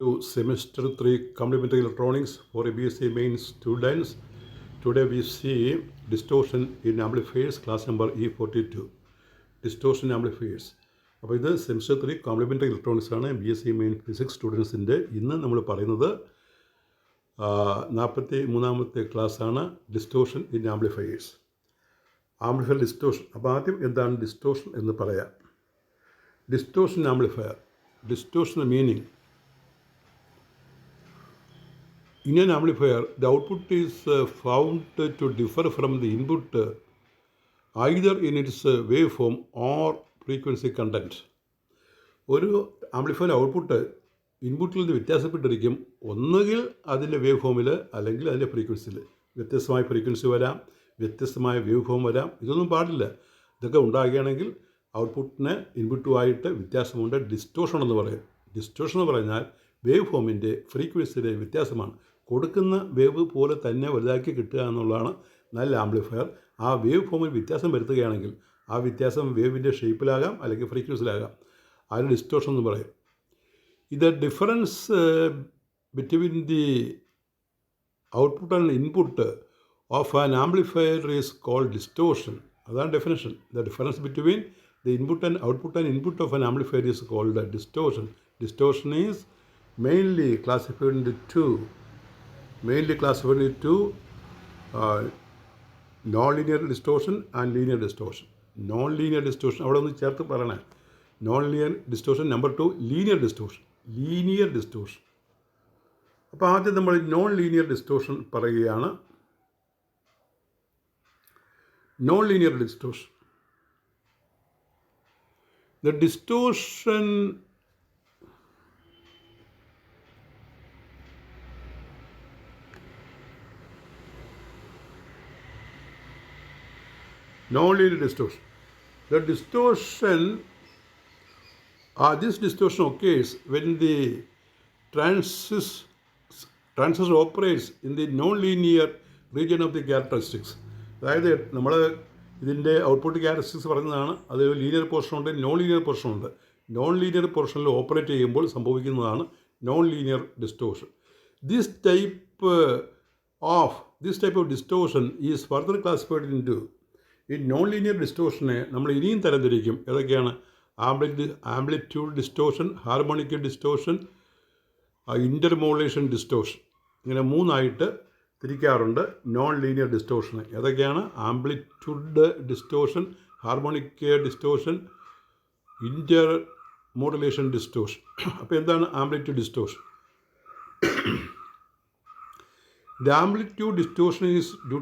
To semester 3 complementary electronics for a BSc main students. Today we see distortion in amplifiers, class number E42. Distortion amplifiers. അപ്പോൾ ഇത് semester 3 complimentary electronics ആണ്. BSc main physics സ്റ്റുഡൻസിൻ്റെ ഇന്ന് നമ്മൾ പറയുന്നത് 43ാമത്തെ ക്ലാസ്സാണ് distortion in amplifiers. Amplifier distortion. അപ്പോൾ ആദ്യം എന്താണ് ഡിസ്റ്റോഷൻ എന്ന് പറയാം. Distortion amplifier. Distortion meaning. In an amplifier, the output is found to differ from the input either in its waveform or frequency content. ഒരു ആംപ്ലിഫയർ ഔട്ട്പുട്ട് ഇൻപുട്ടിൽ നിന്ന് വ്യത്യാസപ്പെട്ടിരിക്കും. ഒന്നുകിൽ അതിൻ്റെ വേവ് ഫോമിൽ അല്ലെങ്കിൽ അതിൻ്റെ ഫ്രീക്വൻസിയിൽ. വ്യത്യസ്തമായ ഫ്രീക്വൻസി വരാം, വ്യത്യസ്തമായ വേവ് ഫോം വരാം. ഇതൊന്നും പാടില്ല. ഇതൊക്കെ ഉണ്ടാകുകയാണെങ്കിൽ ഔട്ട്പുട്ടിന് ഇൻപുട്ടുമായിട്ട് വ്യത്യാസമുണ്ട്. ഡിസ്റ്റോഷൻ എന്ന് പറയും. ഡിസ്റ്റോഷൻ എന്ന് പറഞ്ഞാൽ വേവ് ഫോമിൻ്റെ ഫ്രീക്വൻസിയുടെ വ്യത്യാസമാണ്. കൊടുക്കുന്ന വേവ് പോലെ തന്നെ വലുതാക്കി കിട്ടുക എന്നുള്ളതാണ് നല്ല ആംപ്ലിഫയർ. ആ വേവ് ഫോമിൽ വ്യത്യാസം വരുത്തുകയാണെങ്കിൽ ആ വ്യത്യാസം വേവിൻ്റെ ഷേപ്പിലാകാം അല്ലെങ്കിൽ ഫ്രീക്വൻസിയിലാകാം. അതിന് ഡിസ്റ്റോഷൻ എന്ന് പറയും. ഇത് difference between the output and input of an amplifier is called distortion. അതാണ് definition. The difference between the input and output of an amplifier is called distortion. Distortion is mainly classified into two non-linear distortion and linear distortion. Non-linear distortion അവിടെ ഒന്ന് ചേർത്ത് പറയണേ. Non-linear distortion. Number 2 linear distortion. Linear distortion. അപ്പോൾ ആദ്യം നമ്മൾ non-linear distortion പറയുകയാണ്. Non-linear distortion. The distortion non-linear distortion. The distortion, this distortion occurs when the transistor operates in the non-linear region of the characteristics. അതായത് നമ്മൾ ഇതിൻ്റെ output characteristics പറയുന്നതാണ്. അത് linear പോർഷനുണ്ട്, നോൺ ലീനിയർ പോർഷനുണ്ട്. നോൺ ലീനിയർ പോർഷനിൽ operate ചെയ്യുമ്പോൾ സംഭവിക്കുന്നതാണ് non linear distortion. This type of distortion is further classified into ഈ നോൺ ലീനിയർ ഡിസ്റ്റോഷനെ നമ്മൾ ഇനിയും തരംതിരിക്കും. ഏതൊക്കെയാണ്? Amplitude distortion, harmonic distortion, intermodulation distortion. ഇങ്ങനെ മൂന്നായിട്ട് തിരിക്കാറുണ്ട് നോൺ ലീനിയർ ഡിസ്റ്റോഷന്. ഏതൊക്കെയാണ്? Amplitude distortion, harmonic distortion, intermodulation distortion. അപ്പോൾ എന്താണ് amplitude distortion? The amplitude distortion is due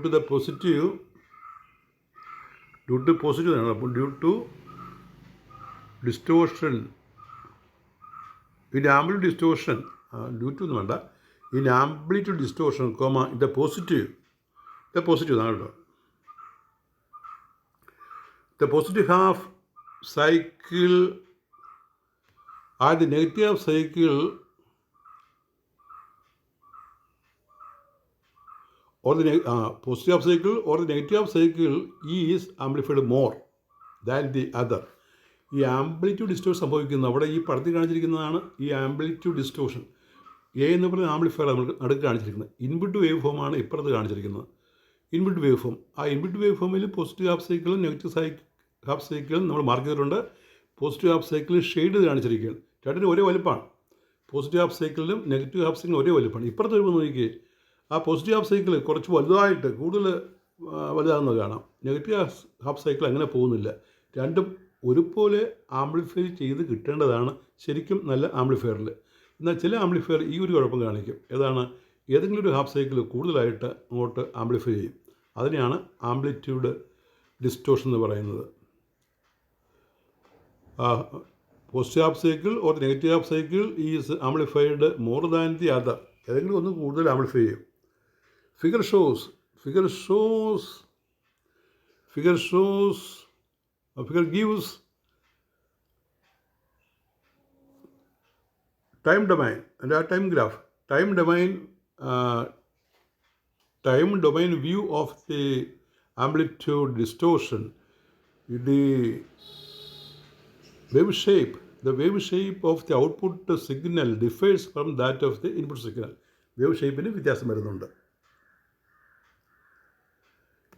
to positive ആണ്. അപ്പോൾ due to distortion in amplitude distortion, due to എന്ന് വേണ്ട, ഇൻ ആംപ്ലിറ്റ്യൂഡ് ഡിസ്റ്റോഷൻ ഇത് പോസിറ്റീവ് ആണ് കേട്ടോ. The positive half cycle and the negative half cycle or the positive half cycle or the negative half cycle is amplified more than the other. ഈ amplitude distortion സംഭവിക്കുന്നത് അവിടെ ഈ പടത്തിൽ കാണിച്ചിരിക്കുന്നതാണ്. ഈ amplitude distortion എന്ന് പറയുന്ന ആംപ്ലിഫയർ നമ്മൾ നടുക്ക് കാണിച്ചിരിക്കുന്നത്. ഇൻപുട്ട് വേവ് ഫോമാണ് ഇപ്പുറത്ത് കാണിച്ചിരിക്കുന്നത്. Input wave form. ആ ഇൻപുട്ട് വേവ് ഫോമിൽ പോസിറ്റീവ് ഹാഫ് സൈക്കിളും നെഗറ്റീവ് ഹാഫ് സൈക്കിളും നമ്മൾ മാർക്ക് ചെയ്തിട്ടുണ്ട്. പോസിറ്റീവ് ഹാഫ് സൈക്കിളിൽ ഷെയ്ഡ് കാണിച്ചിരിക്കുകയാണ്. രണ്ടിനും ഒരേ വലുപ്പമാണ്. പോസിറ്റീവ് ഹാഫ് സൈക്കിളിലും നെഗറ്റീവ് ഹാഫ് സൈക്കിളും ഒരേ വലുപ്പമാണ്. ഇപ്പുറത്ത് വരുമ്പോൾ നോക്കി, ആ പോസിറ്റീവ് ഹാഫ് സൈക്കിൾ കുറച്ച് വലുതായിട്ട് കൂടുതൽ വലുതാകുന്നത് കാണാം. നെഗറ്റീവ് ഹാഫ് സൈക്കിൾ അങ്ങനെ പോകുന്നില്ല. രണ്ടും ഒരുപോലെ ആംപ്ലിഫൈ ചെയ്ത് കിട്ടേണ്ടതാണ് ശരിക്കും നല്ല ആംപ്ലിഫയറിൽ. എന്നാൽ ചില ആംപ്ലിഫയർ ഈ ഒരു കുഴപ്പം കാണിക്കും. ഏതാണ്? ഏതെങ്കിലും ഒരു ഹാഫ് സൈക്കിൾ കൂടുതലായിട്ട് അങ്ങോട്ട് ആംപ്ലിഫൈ ചെയ്യും. അതിനെയാണ് ആംപ്ലിറ്റ്യൂഡ് ഡിസ്റ്റോഷൻ എന്ന് പറയുന്നത്. Positive half cycle or negative half cycle is amplified more than the other. ഏതെങ്കിലും ഒന്ന് കൂടുതൽ ആംപ്ലിഫൈ ചെയ്യും. Figure gives time domain and a time graph. Time domain view of the amplitude distortion. The wave shape the wave shape of the output signal differs from that of the input signal. Wave ഷേപ്പിന് വ്യത്യാസം വരുന്നുണ്ട്.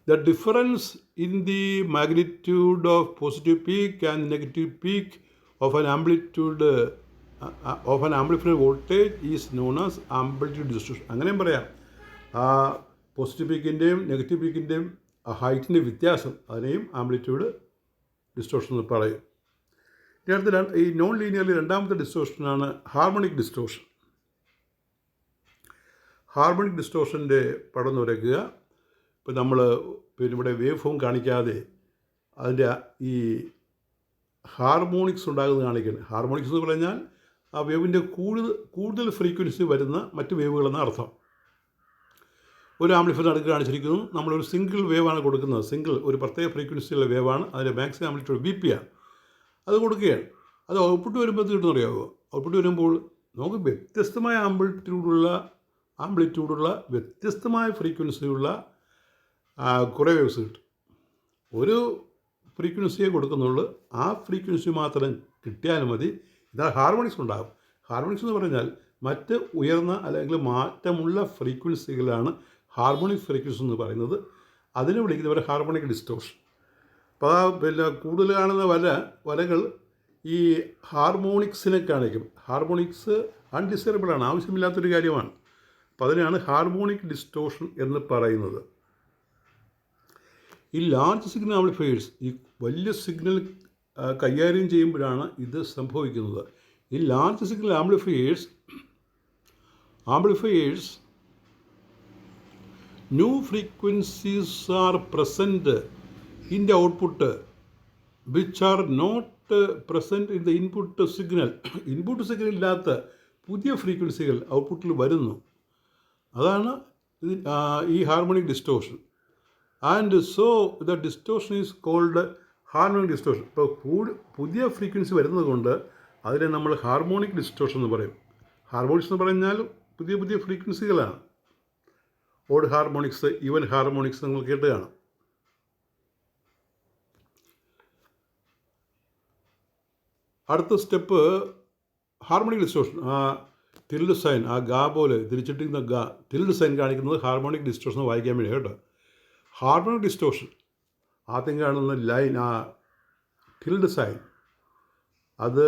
The difference in the magnitude of positive peak and negative peak of an amplified voltage is known as amplitude distortion. അങ്ങനെയും പറയാം. ആ positive പീക്കിൻ്റെയും negative പീക്കിൻ്റെയും ഹൈറ്റിൻ്റെ വ്യത്യാസം അതിനെയും amplitude distortion എന്ന് പറയും. ഇനി അടുത്ത ഈ നോൺ ലീനിയറിൽ രണ്ടാമത്തെ ഡിസ്റ്റോർഷനാണ് ഹാർമോണിക് ഡിസ്റ്റോർഷൻ. ഹാർമോണിക് ഡിസ്റ്റോർഷൻ്റെ പടം എന്ന് വരയ്ക്കുക. ഇപ്പോൾ നമ്മൾ ഇവിടെ വേവ് ഫോം കാണിക്കാതെ അതിൻ്റെ ഈ ഹാർമോണിക്സ് ഉണ്ടാകുന്നത് കാണിക്കുന്നത്. ഹാർമോണിക്സ് എന്ന് പറഞ്ഞാൽ ആ വേവിൻ്റെ കൂടുതൽ ഫ്രീക്വൻസി വരുന്ന മറ്റ് വേവുകളെന്ന അർത്ഥം. ഒരു ആംപ്ലിഫയർ അടുക്ക് കാണിച്ചിരിക്കുന്നു. നമ്മളൊരു സിംഗിൾ വേവാണ് കൊടുക്കുന്നത്. ഒരു പ്രത്യേക ഫ്രീക്വൻസിയുള്ള വേവാണ്. അതിൻ്റെ മാക്സിമം ആംപ്ലിറ്റ്യൂഡ് BP ആണ്. അത് കൊടുക്കുകയാണ്. അത് ഔട്ട്പുട്ട് വരുമ്പോൾ കിട്ടുന്ന അറിയാമോ? ഔട്ട്പുട്ട് വരുമ്പോൾ നമുക്ക് വ്യത്യസ്തമായ ആംപ്ലിറ്റ്യൂഡുള്ള വ്യത്യസ്തമായ ഫ്രീക്വൻസിയുള്ള കുറേ വേവ്സ് കിട്ടും. ഒരു ഫ്രീക്വൻസിയെ കൊടുക്കുന്നുള്ളൂ. ആ ഫ്രീക്വൻസി മാത്രം കിട്ടിയാലും മതി. ഇതാ ഹാർമോണിക്സ് ഉണ്ടാകും. ഹാർമോണിക്സ് എന്ന് പറഞ്ഞാൽ മറ്റ് ഉയർന്ന അല്ലെങ്കിൽ മാറ്റമുള്ള ഫ്രീക്വൻസികളാണ് ഹാർമോണിക് ഫ്രീക്വൻസി എന്ന് പറയുന്നത്. അതിനെ വിളിക്കുന്നവർ ഹാർമോണിക് ഡിസ്റ്റോർഷൻ. അപ്പോൾ പിന്നെ കൂടുതൽ കാണുന്ന വലകൾ ഈ ഹാർമോണിക്സിനെ കാണിക്കും. ഹാർമോണിക്സ് അൺഡിസൈറബിളാണ്, ആവശ്യമില്ലാത്തൊരു കാര്യമാണ്. അപ്പോൾ അതിനാണ് ഹാർമോണിക് ഡിസ്റ്റോർഷൻ എന്ന് പറയുന്നത്. ഈ ലാർജ് സിഗ്നൽ ആംപ്ലിഫയേഴ്സ്, ഈ വലിയ സിഗ്നൽ കൈകാര്യം ചെയ്യുമ്പോഴാണ് ഇത് സംഭവിക്കുന്നത്. ഈ large signal amplifiers new frequencies are present in the output which are not present in the input signal. Input signal ഇല്ലാത്ത പുതിയ ഫ്രീക്വൻസികൾ ഔട്ട്പുട്ടിൽ വരുന്നു. അതാണ് ഈ harmonic distortion. And so the distortion is called harmonic distortion. ഇപ്പോൾ പുതിയ ഫ്രീക്വൻസി വരുന്നത് കൊണ്ട് അതിനെ നമ്മൾ ഹാർമോണിക് ഡിസ്റ്റോർഷൻ എന്ന് പറയും. ഹാർമോണിക്സ് എന്ന് പറഞ്ഞാൽ പുതിയ ഫ്രീക്വൻസികളാണ്. ഓഡ് ഹാർമോണിക്സ്, ഈവൻ ഹാർമോണിക്സ് നിങ്ങൾ കേട്ട് കാണാം. അടുത്ത സ്റ്റെപ്പ് ഹാർമോണിക് ഡിസ്റ്റോർഷൻ. ആ ടിൽഡ് സൈൻ, ആ ഗാ പോലെ തിരിച്ചിട്ടിരിക്കുന്ന ടിൽഡ് സൈൻ കാണിക്കുന്നത് ഹാർമോണിക് ഡിസ്റ്റോർഷൻ വായിക്കാൻ വേണ്ടി കേട്ടോ. ഹാർമോണിക് ഡിസ്റ്റോർഷൻ ആദ്യം കാണുന്ന ലൈൻ, ആ ടിൽഡ് സൈൻ, അത്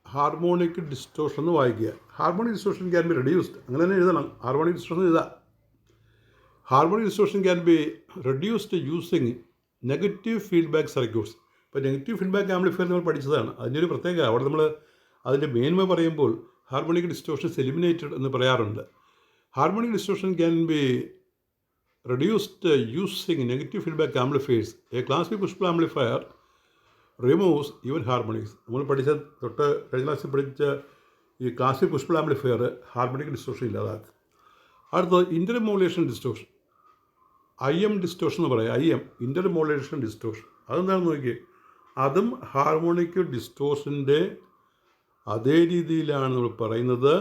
ഹാർമോണിക് ഡിസ്റ്റോർഷൻ എന്ന് വായിക്കുക. Harmonic distortion can be reduced, അങ്ങനെ തന്നെ എഴുതണം. ഹാർമോണിക് ഡിസ്റ്റോർഷൻ എഴുതാം. Harmonic distortion can be reduced using negative feedback circuits. ഇപ്പോൾ നെഗറ്റീവ് ഫീഡ്ബാക്ക് ആംപ്ലിഫയർ നമ്മൾ പഠിച്ചതാണ്. അതിൻ്റെ ഒരു പ്രത്യേകത, അവിടെ നമ്മൾ അതിൻ്റെ മേന്മ പറയുമ്പോൾ ഹാർമോണിക് ഡിസ്റ്റോർഷൻ എലിമിനേറ്റഡ് എന്ന് പറയാറുണ്ട്. Harmonic distortion can be reduced using negative feedback amplifiers. A class B push pull amplifier removes even harmonics. നമ്മൾ കഴിഞ്ഞ ക്ലാസ്സിൽ പഠിച്ച ഈ classic push pull amplifier harmonic distortion ഇല്ലാതാക്കും. അടുത്തത് ഇൻ്റർമോഡുലേഷൻ ഡിസ്റ്റോർഷൻ, IM ഡിസ്റ്റോർഷൻ എന്ന് പറയാം. IM intermodulation distortion. അതെന്താണെന്ന് നോക്കിയേ. അതും ഹാർമോണിക് ഡിസ്റ്റോർഷൻ്റെ അതേ രീതിയിലാണ് നമ്മൾ പറയുന്നത്.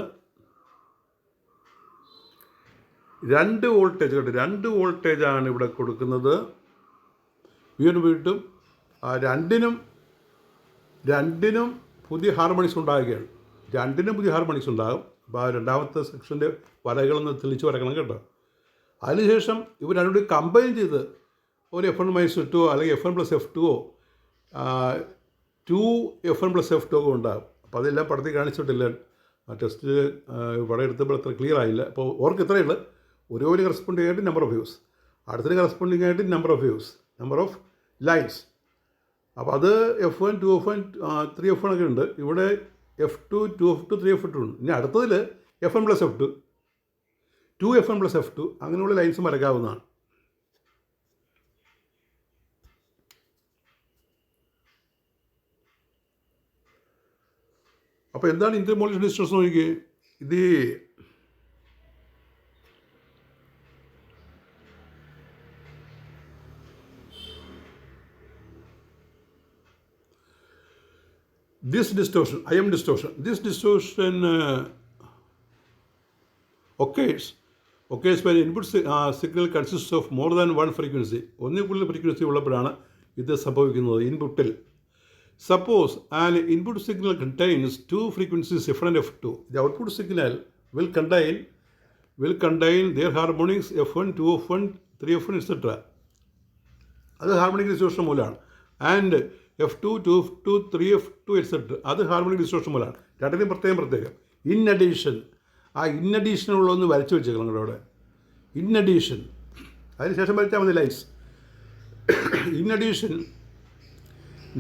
2 വോൾട്ടേജ് കേട്ടോ, 2 വോൾട്ടേജാണ് ഇവിടെ കൊടുക്കുന്നത്. വീണ്ടും ആ രണ്ടിനും പുതിയ ഹാർമോണിക്സ് ഉണ്ടാകുകയാണ്. രണ്ടിനും പുതിയ ഹാർമോണിക്സ് ഉണ്ടാകും. അപ്പോൾ ആ രണ്ടാമത്തെ സെക്ഷൻ്റെ വരകളൊന്ന് തെളിച്ച് വരക്കണം കേട്ടോ. അതിനുശേഷം ഇവർ രണ്ടുകൂടി കമ്പൈൻ ചെയ്ത് ഒരു F1-2 അല്ലെങ്കിൽ F1+F2 2F1+F2 ഉണ്ടാകും. അപ്പോൾ അതെല്ലാം പടത്തിൽ കാണിച്ചിട്ടില്ല. ആ ടെസ്റ്റ് പടം എടുത്തപ്പോൾ അത്ര ക്ലിയർ ആയില്ല. അപ്പോൾ ഓർക്ക് ഇത്രയുള്ളൂ. ഒരു കറസ്പോണ്ടിങ് ആയിട്ട് നമ്പർ ഓഫ് വേവ്സ്, അടുത്തൊരു കറസ്പോണ്ടിങ് ആയിട്ട് number of waves, number of lines. അപ്പോൾ അത് F1, 2F1, 3F1 ഒക്കെ ഉണ്ട്. ഇവിടെ F2, 2F2, 3F2 ഉണ്ട്. ഇനി അടുത്തതിൽ F1+F2, 2F1+F2 അങ്ങനെയുള്ള ലൈൻസും വരയ്ക്കാവുന്നതാണ്. അപ്പോൾ എന്താണ് ഇൻ്റർമോഡുലേഷൻ ഡിസ്റ്റോർഷൻ നോക്കിയേ. ഇത് this distortion, IM distortion, this distortion occurs when input signal consists of more than one frequency. ഒന്നിൽ കൂടുതൽ ഫ്രീക്വൻസി ഉള്ളപ്പോഴാണ് ഇത് സംഭവിക്കുന്നത്. ഇൻപുട്ടിൽ Suppose an input signal contains two frequencies F1 and F2. The output signal will contain their harmonics F1, 2F1, 3F1, etc. അത് harmonic distortion മൂലമാണ്. And F2, 2F2, 3F2, etc. അത് harmonic distortion മൂലമാണ്. രണ്ടിനും പ്രത്യേകം. In addition, ആ in അഡീഷനുള്ളതൊന്ന് വരച്ച് വെച്ചേക്കണം നിങ്ങളുടെ അവിടെ. ഇൻ അഡീഷൻ, അതിനുശേഷം വരച്ചാൽ മതി lines. In addition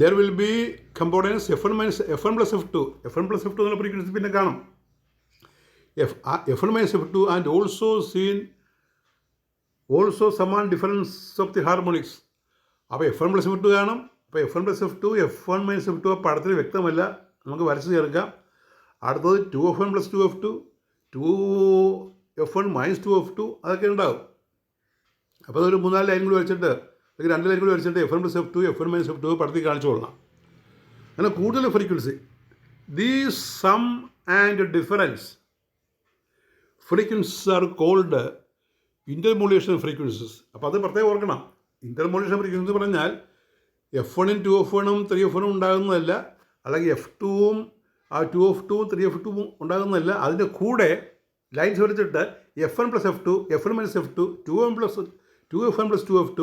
there will be components F1 plus F2. F1 plus F2 എന്നുള്ള ഫ്രീക്വൻസി പിന്നെ കാണും. F1 minus F2 and also sum difference of the harmonics. അപ്പോൾ F1 plus F2 കാണും. അപ്പോൾ F1 plus F2, F1 minus F2 ആ പടത്തിൽ വ്യക്തമല്ല, നമുക്ക് വരച്ച് ചേർക്കാം. അടുത്തത് 2F1 plus 2F2, 2F1 minus 2F2 അതൊക്കെ ഉണ്ടാവും. അപ്പോൾ അതൊരു 3-4 ലൈൻ കൂടി വരച്ചിട്ട്, അല്ലെങ്കിൽ 2 ലൈൻ കൂടി വരച്ചിട്ട് F1 plus F2, F1 minus F2 പടത്തിൽ കാണിച്ചു കൊള്ളണം. അങ്ങനെ കൂടുതൽ frequency, these sum and difference frequencies are called intermodulation frequencies. അപ്പോൾ അത് പ്രത്യേകം ഓർക്കണം. ഇൻ്റർമോഡുലേഷൻ ഫ്രീക്വൻസി പറഞ്ഞാൽ F1-ഉം 2F1-ഉം 3F1-ഉം ഉണ്ടാകുന്നതല്ല, അല്ലെങ്കിൽ F2-ഉം 2F2-ഉം 3F2-ഉം ഉണ്ടാകുന്നതല്ല. അതിൻ്റെ കൂടെ ലൈൻസ് വരച്ചിട്ട് F1 plus F2, F1 minus F2, 2F1 plus 2F2,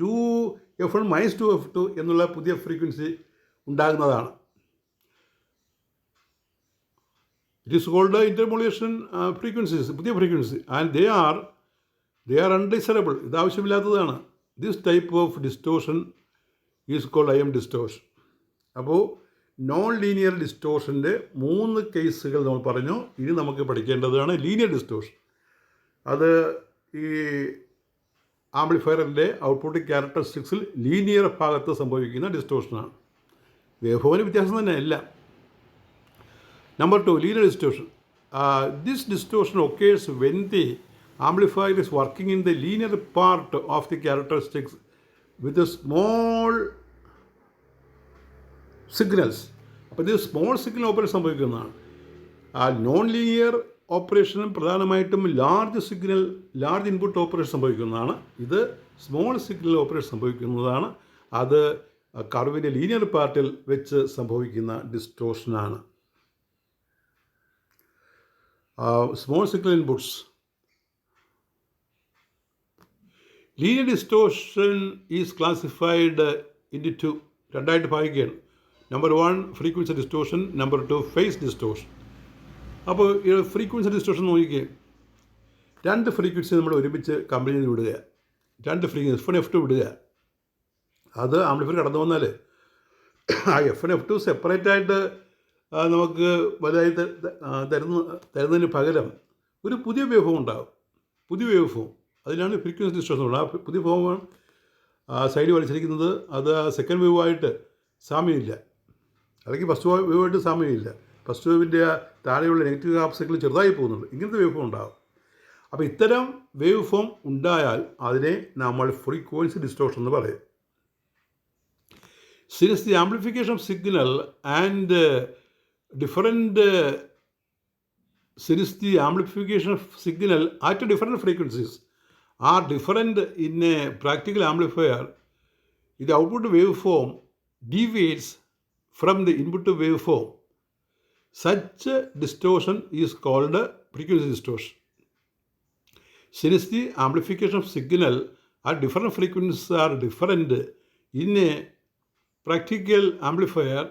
2F1 minus 2F2 എന്നുള്ള പുതിയ ഫ്രീക്വൻസി ഉണ്ടാകുന്നതാണ്. It is called intermodulation frequencies, പുതിയ frequency. And they are undesirable, ഇത് ആവശ്യമില്ലാത്തതാണ്. This type of distortion is called IM distortion. അപ്പോൾ non linear ഡിസ്റ്റോർഷൻ്റെ 3 കേസുകൾ നമ്മൾ പറഞ്ഞു. ഇനി നമുക്ക് പഠിക്കേണ്ടതാണ് ലീനിയർ ഡിസ്റ്റോർഷൻ. അത് ഈ ആംപ്ലിഫയറിൻ്റെ ഔട്ട്പുട്ട് ക്യാരക്ടറിസ്റ്റിക്സിൽ ലീനിയർ ഭാഗത്ത് സംഭവിക്കുന്ന ഡിസ്റ്റോർഷനാണ്. വേവ്ഫോമിന് വ്യത്യാസം തന്നെ അല്ല. Number 2, linear distortion. This distortion occurs when the amplifier is working in the linear part of the characteristics with small signals. അപ്പോൾ ഇത് സ്മോൾ സിഗ്നൽ ഓപ്പറേഷൻ സംഭവിക്കുന്നതാണ്. നോൺ ലീനിയർ ഓപ്പറേഷനും പ്രധാനമായിട്ടും ലാർജ് ഇൻപുട്ട് ഓപ്പറേഷൻ സംഭവിക്കുന്നതാണ്. ഇത് സ്മോൾ സിഗ്നൽ ഓപ്പറേഷൻ സംഭവിക്കുന്നതാണ്. അത് കർവിൻ്റെ linear പാർട്ടിൽ വെച്ച് സംഭവിക്കുന്ന ഡിസ്റ്റോർഷനാണ്. Small signal inputs. Linear distortion is classified into 2, രണ്ടായിട്ട് ഭാഗിക്കുകയാണ്. Number 1 frequency distortion, number 2 phase distortion. അപ്പോൾ ഈ ഫ്രീക്വൻസി ഡിസ്റ്റോർഷൻ നോക്കിക്കുക, 2 ഫ്രീക്വൻസി നമ്മൾ ഒരുമിച്ച് കമ്പനി ചെയ്ത് വിടുക, 2 ഫ്രീക്വൻസി F1 F2 വിടുക. അത് ആംപ്ലിഫയർ കടന്നു വന്നാൽ ആ F1 F2 സെപ്പറേറ്റായിട്ട് നമുക്ക് വലുതായി തരുന്നതിന് പകരം ഒരു പുതിയ വേവ് ഫോം ഉണ്ടാകും, പുതിയ വേവ് ഫോം. അതിനാണ് ഫ്രീക്വൻസി ഡിസ്റ്റോർഷൻ ഉള്ളത്. ആ പുതിയ ഫോമാണ് സൈഡ് വലിച്ചിരിക്കുന്നത്. അത് സെക്കൻഡ് വേവുമായിട്ട് സാമ്യമില്ല, അല്ലെങ്കിൽ ഫസ്റ്റ് വേവുമായിട്ട് സാമ്യമില്ല. ഫസ്റ്റ് വേവിൻ്റെ താഴെയുള്ള നെഗറ്റീവ് ഹാഫ് സൈക്കിൾ ചെറുതായി പോകുന്നുണ്ട്. ഇങ്ങനത്തെ വേവ് ഫോം ഉണ്ടാകും. അപ്പോൾ ഇത്തരം വേവ് ഫോം ഉണ്ടായാൽ അതിനെ നമ്മൾ ഫ്രീക്വൻസി ഡിസ്റ്റോർഷൻ എന്ന് പറയും. Since the amplification of signal and at different frequencies are different in a practical amplifier, the output waveform deviates from the input waveform. Such distortion is called frequency distortion. Since the amplification of signal at different frequencies are different in a practical amplifier,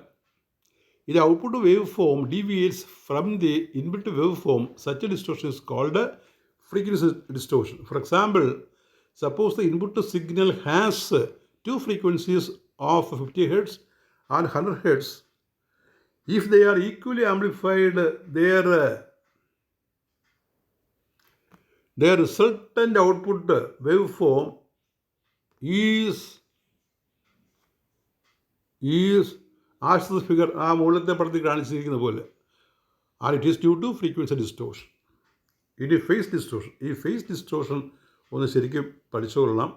the output waveform deviates from the input waveform. Such a distortion is called frequency distortion. For example, suppose the input signal has 2 frequencies of 50 Hz and 100 Hz. If they are equally amplified, their resultant output waveform is as the figure ആ മുകളിലത്തെ പടത്തിൽ കാണിച്ചിരിക്കുന്ന പോലെ. And it is due to frequency distortion. ഇനി phase distortion. ഈ phase distortion ഒന്ന് ശരിക്കും പഠിച്ചുകൊള്ളണം.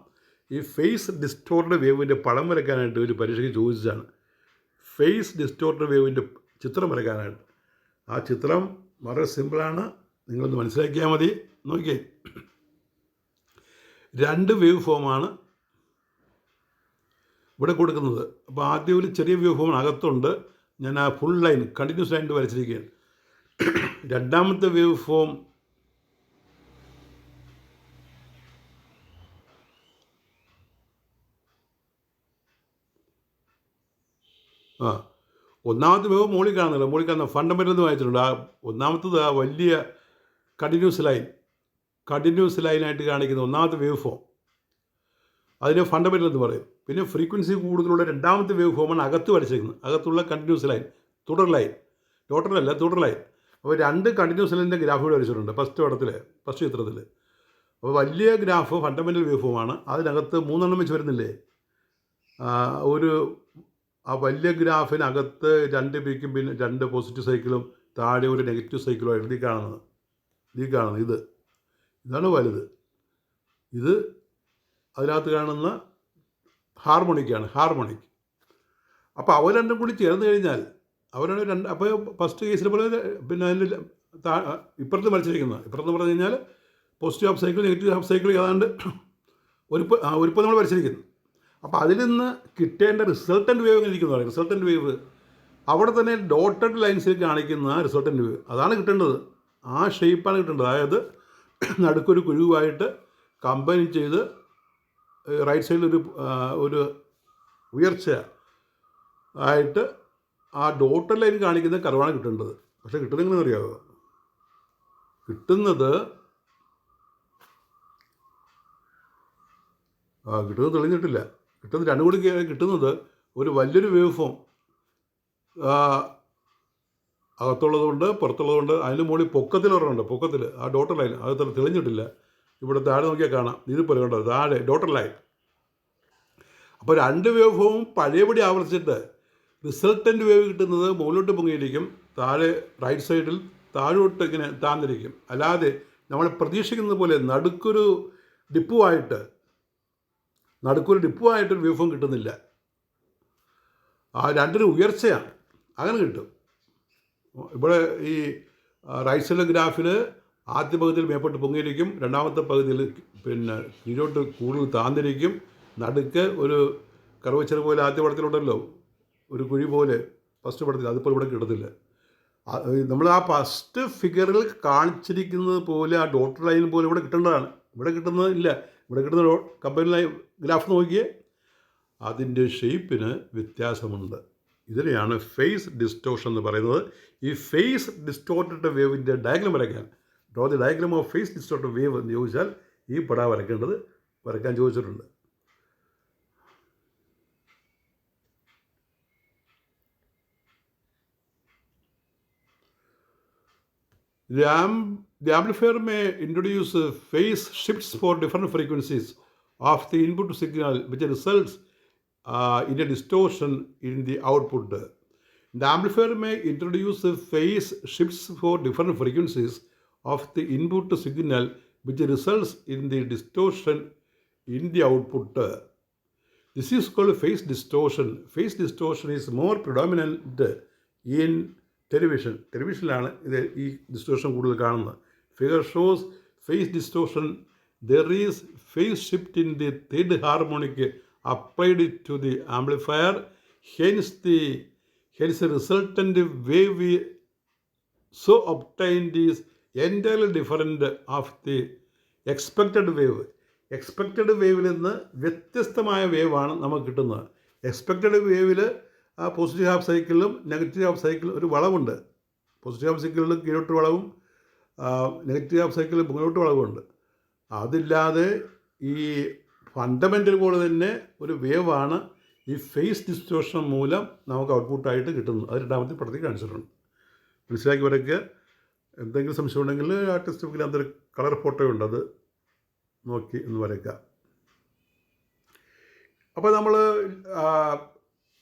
ഈ ഫേസ് ഡിസ്റ്റോർട്ടഡ് വേവിൻ്റെ പടം വരയ്ക്കാനായിട്ട് ഒരു പരീക്ഷയ്ക്ക് ചോദിച്ചതാണ്. ഫേസ് ഡിസ്റ്റോർട്ടഡ് വേവിൻ്റെ ചിത്രം വരയ്ക്കാനായിട്ട്. ആ ചിത്രം വളരെ സിമ്പിളാണ്, നിങ്ങളൊന്ന് മനസ്സിലാക്കിയാൽ മതി. നോക്കിയേ, 2 വേവ് ഫോമാണ്. ഇവിടെ കൊടുക്കുന്നത്. അപ്പോൾ ആദ്യം ഒരു ചെറിയ വേവ് ഫോം അകത്തുണ്ട്, ഞാൻ ആ ഫുൾ ലൈൻ കണ്ടിന്യൂസ് ലൈൻ വരച്ചിരിക്കുകയാണ്. രണ്ടാമത്തെ വേവ് ഫോം ഒന്നാമത്തെ വേവ് മുകളിൽ കാണുന്നില്ല, മുകളിൽ കാണുന്ന ഫണ്ടമെൻ്റൽ എന്ന് വായിച്ചിട്ടുണ്ട്. ആ ഒന്നാമത്തത് ആ വലിയ കണ്ടിന്യൂസ് ലൈനായിട്ട് കാണിക്കുന്ന ഒന്നാമത്തെ വേവ് ഫോം, അതിനെ ഫണ്ടമെൻ്റൽ എന്ന് പറയും. പിന്നെ ഫ്രീക്വൻസി കൂടുതലുള്ള രണ്ടാമത്തെ വേവ് ഫോമാണ് അകത്ത് വരച്ചിരിക്കുന്നത്, അകത്തുള്ള കണ്ടിന്യൂസ് ലൈൻ, തുടർ ലൈൻ, ടോട്ടലല്ല തുടർ ലൈൻ. അപ്പോൾ 2 കണ്ടിന്യൂസ് ലൈനിൻ്റെ ഗ്രാഫ് ഇവിടെ വരച്ചിട്ടുണ്ട് ഫസ്റ്റ് ചിത്രത്തിൽ. അപ്പോൾ വലിയ ഗ്രാഫ് ഫണ്ടമെൻ്റൽ വേവ് ഫോമാണ്. അതിനകത്ത് 3 വെച്ച് വരുന്നില്ലേ, ആ വലിയ ഗ്രാഫിനകത്ത് 2 പീക്കും പിന്നെ 2 പോസിറ്റീവ് സൈക്കിളും താഴെ ഒരു നെഗറ്റീവ് സൈക്കിളും ആയിട്ട് ഈ കാണുന്നത് ഇതാണ് വലുത്. ഇത് അതിനകത്ത് കാണുന്ന ഹാർമോണിക്. അപ്പോൾ അവർ രണ്ടും കൂടി ചേർന്ന് കഴിഞ്ഞാൽ അപ്പോൾ ഫസ്റ്റ് കേസിൽ പോലെ പിന്നെ അതിൻ്റെ ഇപ്പുറത്ത് ഇപ്പുറത്ത് പറഞ്ഞു കഴിഞ്ഞാൽ positive half cycle negative half cycle ഏതാണ്ട് ഒരുപ്പം നമ്മൾ വരച്ചിരിക്കുന്നു. അപ്പോൾ അതിൽ നിന്ന് കിട്ടേണ്ട റിസൾട്ടൻ്റ് വേവ് എങ്ങനെ ഇരിക്കുന്നു പറയും. റിസൾട്ടൻ്റ് വേവ് അവിടെ തന്നെ ഡോട്ടഡ് ലൈൻസിൽ കാണിക്കുന്ന റിസൾട്ടൻ്റ് വേവ് അതാണ് കിട്ടേണ്ടത്. ആ ഷേപ്പാണ് കിട്ടേണ്ടത്. അതായത് നടുക്കൊരു കുഴിവായിട്ട് കമ്പൈൻ ചെയ്ത് റൈറ്റ് സൈഡിൽ ഒരു ഉയർച്ച ആയിട്ട് ആ ഡോട്ടഡ് ലൈൻ കാണിക്കുന്ന കർവാണ് കിട്ടേണ്ടത്. പക്ഷേ കിട്ടുന്നത് എങ്ങനെ അറിയാമോ? കിട്ടുന്നത് തെളിഞ്ഞിട്ടില്ല. രണ്ടും കൂടി കിട്ടുന്നത് ഒരു വലിയൊരു വേവ് ഫോം അകത്തുള്ളതുകൊണ്ട് പുറത്തുള്ളതുകൊണ്ട് അതിന് മുകളിൽ പൊക്കത്തിൽ ആ ഡോട്ടർ ലൈൻ അത് തെളിഞ്ഞിട്ടില്ല. ഇവിടെ താഴെ നോക്കിയാൽ കാണാം, ഇതിപ്പോൾ കണ്ടോ താഴെ ഡോട്ടർ ലൈൻ. അപ്പോൾ 2 വേവ് ഫോമും പഴയപടി ആവർത്തിച്ചിട്ട് റിസൾട്ടൻ്റ് വേവ് കിട്ടുന്നത് മുകളിലോട്ട് പൊങ്ങിയിരിക്കും, താഴെ റൈറ്റ് സൈഡിൽ താഴോട്ട് ഇങ്ങനെ താന്നിരിക്കും. അല്ലാതെ നമ്മൾ പ്രതീക്ഷിക്കുന്നത് പോലെ നടുക്കൊരു ഡിപ്പുമായിട്ടൊരു വേവ് ഫോം കിട്ടുന്നില്ല. ആ 2 ഉയർച്ചയാണ്, അങ്ങനെ കിട്ടും. ഇവിടെ ഈ റൈറ്റ് സൈഡിലെ ഗ്രാഫിൽ ആദ്യ പകുതിയിൽ മേപ്പോട്ട് പൊങ്ങിയിരിക്കും, രണ്ടാമത്തെ പകുതിയിൽ പിന്നെ കീഴോട്ട് കൂടുതൽ താന്നിരിക്കും, നടുക്ക് ഒരു കർവച്ചർ പോലെ ആദ്യ പടത്തിലുണ്ടല്ലോ ഒരു കുഴി പോലെ ഫസ്റ്റ് പടത്തിൽ, അതിപ്പോൾ ഇവിടെ കിട്ടത്തില്ല. നമ്മൾ ആ ഫസ്റ്റ് ഫിഗറിൽ കാണിച്ചിരിക്കുന്നത് പോലെ ആ ഡോട്ടർ ലൈൻ പോലെ ഇവിടെ കിട്ടേണ്ടതാണ്. ഇവിടെ കിട്ടുന്നതില്ല. ഇവിടെ കിട്ടുന്ന കമ്പനി ലൈൻ ഗ്രാഫ് നോക്കിയേ, അതിൻ്റെ ഷേപ്പിന് വ്യത്യാസമുണ്ട്. ഇതിനെയാണ് ഫേസ് ഡിസ്റ്റോർഷൻ എന്ന് പറയുന്നത്. ഈ ഫേസ് ഡിസ്റ്റോർട്ടഡ് വേവിൻ്റെ ഡയഗ്രം വരയ്ക്കാൻ, draw the diagram of phase distorted wave എന്ന് ചോദിച്ചാൽ ഈ പടം വരയ്ക്കാൻ ചോദിച്ചിട്ടുണ്ട്. The amplifier may introduce phase shifts for different frequencies of the input signal, which results in a distortion in the output. The amplifier may introduce phase shifts for different frequencies of the input signal, which results in the distortion in the output. This is called phase distortion. Phase distortion is more predominant in ടെലിവിഷനിലാണ് ഈ distortion കൂടുതൽ കാണുന്നത്. Figure shows phase distortion. There is phase shift in the third harmonic applied to the amplifier. Hence resultant wave so obtained is entirely different of the expected wave. Expected വേവിൽ നിന്ന് വ്യത്യസ്തമായ വേവാണ് നമുക്ക് കിട്ടുന്നത്. Expected വേവിൽ ആ പോസിറ്റീവ് ഹാഫ് സൈക്കിളിലും negative half സൈക്കിളും ഒരു വളവുണ്ട്. പോസിറ്റീവ് ഹാഫ് സൈക്കിളിൽ കീഴോട്ട് വളവും നെഗറ്റീവ് ഹാഫ് സൈക്കിളിൽ മുകളിലോട്ട് വളവുമുണ്ട്. അതില്ലാതെ ഈ ഫണ്ടമെൻ്റൽ പോലെ തന്നെ ഒരു വേവാണ് ഈ ഫേസ് ഡിസ്റ്റോർഷൻ മൂലം നമുക്ക് ഔട്ട്പുട്ടായിട്ട് കിട്ടുന്നത്. അത് രണ്ടാമത്തെ പടത്തിൽ കാണിച്ചിട്ടുണ്ട്. മനസ്സിലാക്കി വരയ്ക്കുക. എന്തെങ്കിലും സംശയം ഉണ്ടെങ്കിൽ ആ ടെക്സ്റ്റ് ബുക്കിൽ അതൊരു കളർ ഫോട്ടോ ഉണ്ട്, അത് നോക്കി ഒന്ന് വരയ്ക്കുക. അപ്പോൾ നമ്മൾ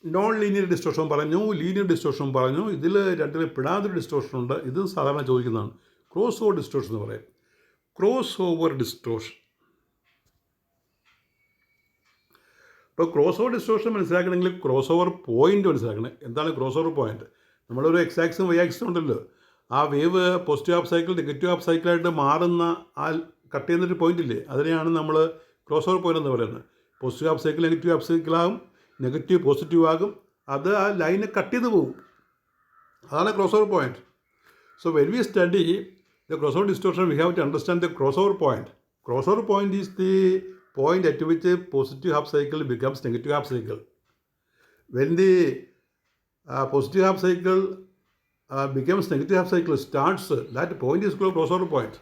നോൺ ലീനിയർ ഡിസ്റ്റോർഷൻ പറഞ്ഞു, ലീനിയർ ഡിസ്റ്റോർഷൻ പറഞ്ഞു. ഇതിൽ രണ്ടിലും പെടാതൊരു ഡിസ്റ്റോർഷൻ ഉണ്ട്. ഇത് സാധാരണ ചോദിക്കുന്നതാണ്. ക്രോസ് ഓവർ ഡിസ്റ്റോർഷൻ എന്ന് പറയും. Cross over distortion. ഇപ്പോൾ ക്രോസ് ഓവർ ഡിസ്റ്റോർഷൻ മനസ്സിലാക്കണമെങ്കിൽ ക്രോസ് ഓവർ പോയിൻ്റ് മനസ്സിലാക്കണം. എന്താണ് ക്രോസ് ഓവർ പോയിൻ്റ്? നമ്മളൊരു എക്സ് ആക്സും വൈ ആക്സും ഉണ്ടല്ലോ, ആ wave positive half cycle negative half സൈക്കിളായിട്ട് മാറുന്ന ആ കട്ട് ചെയ്യുന്നൊരു പോയിൻ്റ് ഇല്ലേ, അതിനെയാണ് നമ്മൾ ക്രോസ് ഓവർ പോയിൻ്റ് എന്ന് പറയുന്നത്. Positive half cycle negative half സൈക്കിളാകും, നെഗറ്റീവ് പോസിറ്റീവ് ആകും. അത് ആ ലൈനെ കട്ട് ചെയ്ത് പോകും. അതാണ് cross over point. So when we study the crossover distortion, we have to understand the crossover point. Crossover point is the point at which a positive half cycle becomes negative half cycle. When the positive half cycle becomes negative half cycle starts, that point is called crossover point.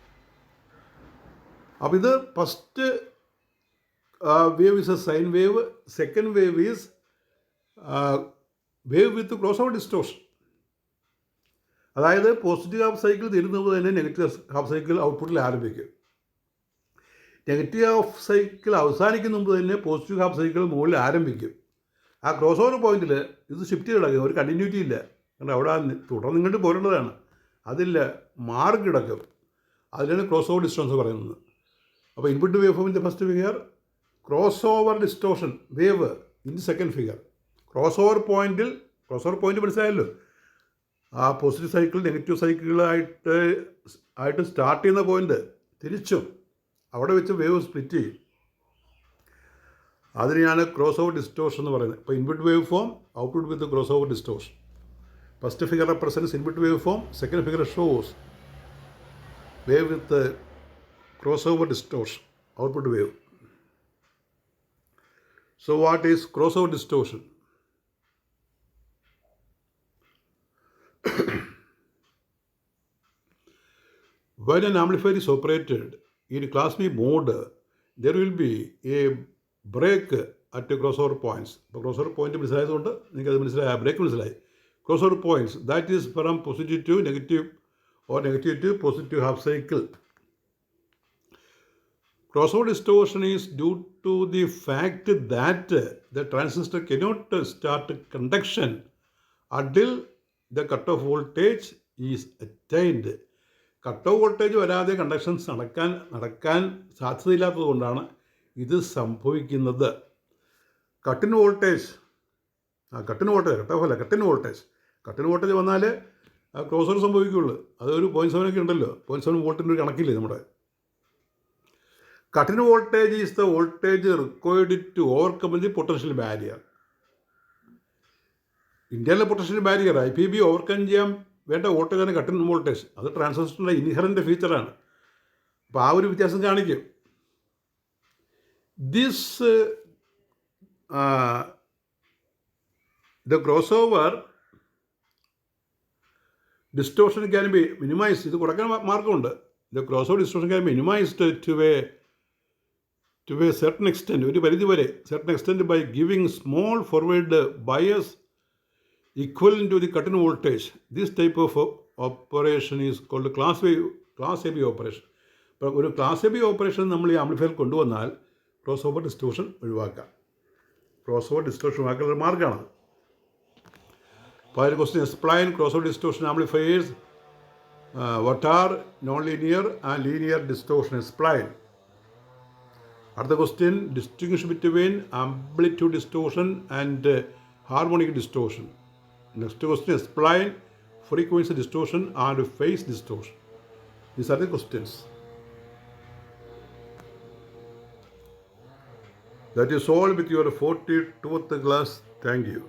അപ്പോൾ ഇത് first wave is A sine wave, second wave is wave with cross over distortion. അതായത് positive half cycle തരുന്നത് തന്നെ negative half cycle ഔട്ട്പുട്ടിൽ ആരംഭിക്കും. Negative half cycle അവസാനിക്കുന്ന മുമ്പ് തന്നെ പോസിറ്റീവ് ഹാഫ് സൈക്കിൾ മുകളിൽ ആരംഭിക്കും. ആ ക്രോസ് ഓവർ പോയിന്റിൽ ഇത് ഷിഫ്റ്റ് ചെയ്ത് കിടക്കും, ഒരു കണ്ടിന്യൂറ്റി ഇല്ല. കാരണം അവിടെ തുടർന്ന് ഇങ്ങോട്ട് പോരേണ്ടതാണ്, അതില്ല, മാറി കിടക്കും. അതിനാണ് ക്രോസ് ഓവർ ഡിസ്റ്റോർഷൻ പറയുന്നത്. അപ്പോൾ ഇൻപുട്ട് വേവ് ഫോമിൻ്റെ first figure, cross over distortion wave in second figure. Cross over point മനസ്സിലായല്ലോ. ആ പോസിറ്റീവ് സൈക്കിൾ നെഗറ്റീവ് സൈക്കിളായിട്ട് സ്റ്റാർട്ട് ചെയ്യുന്ന പോയിന്റ് തിരിച്ചും അവിടെ വെച്ച് വേവ് സ്പ്ലിറ്റ് ചെയ്യും. അതിനെയാണ് ക്രോസ് ഓവർ ഡിസ്റ്റോർഷൻ എന്ന് പറയുന്നത്. ഇപ്പോൾ input wave form, output with cross over distortion. First figure represents input wave form, second figure shows wave with cross over distortion, output wave. So what is crossover distortion? When an amplifier is operated in class B mode, there will be a break at the crossover points. ഇപ്പോൾ crossover point മനസ്സിലായതുകൊണ്ട് നിങ്ങൾക്ക് അത് മനസ്സിലായി, break മനസ്സിലായി. Crossover points, that is from positive to negative or negative to positive half cycle. Crossover distortion is due to the fact that the transistor cannot start conduction until the cutoff voltage is attained. Cut off voltage വരാതെ കണ്ടക്ഷൻസ് നടക്കാൻ സാധ്യതയില്ലാത്തത് കൊണ്ടാണ് ഇത് സംഭവിക്കുന്നത്. കട്ടിൻ voltage വന്നാൽ cross over സംഭവിക്കുകയുള്ളൂ. അതൊരു 0.7 ഉണ്ടല്ലോ, 0.7 വോൾട്ടിൻ്റെ ഒരു കണക്കില്ലേ നമ്മുടെ. Cut-in voltage is the voltage required to overcome the potential barrier. ഇന്ത്യയിലെ പൊട്ടൻഷ്യൽ ബാരിയർ IPB ഓവർകം ചെയ്യാൻ വേണ്ട വോൾട്ടേജാണ് കട്ടിൻ വോൾട്ടേജ്. അത് ട്രാൻസിസ്റ്ററിൻ്റെ ഇൻഹറൻറ്റ് ഫീച്ചറാണ്. അപ്പോൾ ആ ഒരു വ്യത്യാസം കാണിക്കും. The crossover distortion can be minimized. ഇത് കുറയ്ക്കാൻ മാർഗമുണ്ട്. The crossover distortion can be minimized to a certain extent, ഒരു പരിധി വരെ, certain extent by giving small forward bias equivalent to the cut-in voltage. This type of operation is called class AB operation. ഇപ്പോൾ ഒരു class AB operation നമ്മൾ ഈ amplifier കൊണ്ടുവന്നാൽ cross over distortion ഒഴിവാക്കാം. Cross over distortion ഒഴിവാക്കാനുള്ള മാർഗ്ഗമാണ്. അപ്പോൾ അതിന് question, explain cross over distortion amplifiers. what are non-linear and linear distortion? Explain. അടുത്ത question, distinguish between amplitude distortion and harmonic distortion. Next question, explain frequency distortion and phase distortion. These are the questions. That is all with your 42th class. Thank you.